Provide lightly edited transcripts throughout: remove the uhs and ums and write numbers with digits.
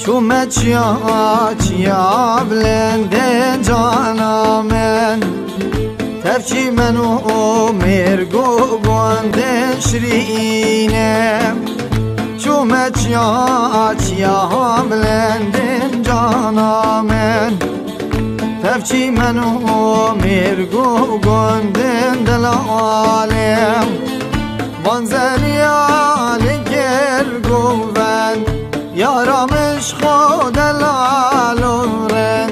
چومه چیا بلنده جانا من تفچی منو مرگو گنده شرینه چومه چیا بلنده جانا من تفچی منو مرگو گنده دلالم بانزریال گرگوون یارمش خود لالورن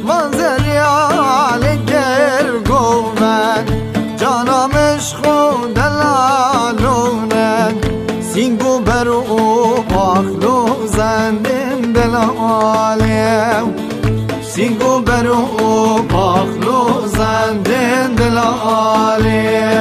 بانزریال گرگوون جانمش خود لالورن سینگو برو پاخلو زندن دلالم سینگو برو پاخلو زندن دلالم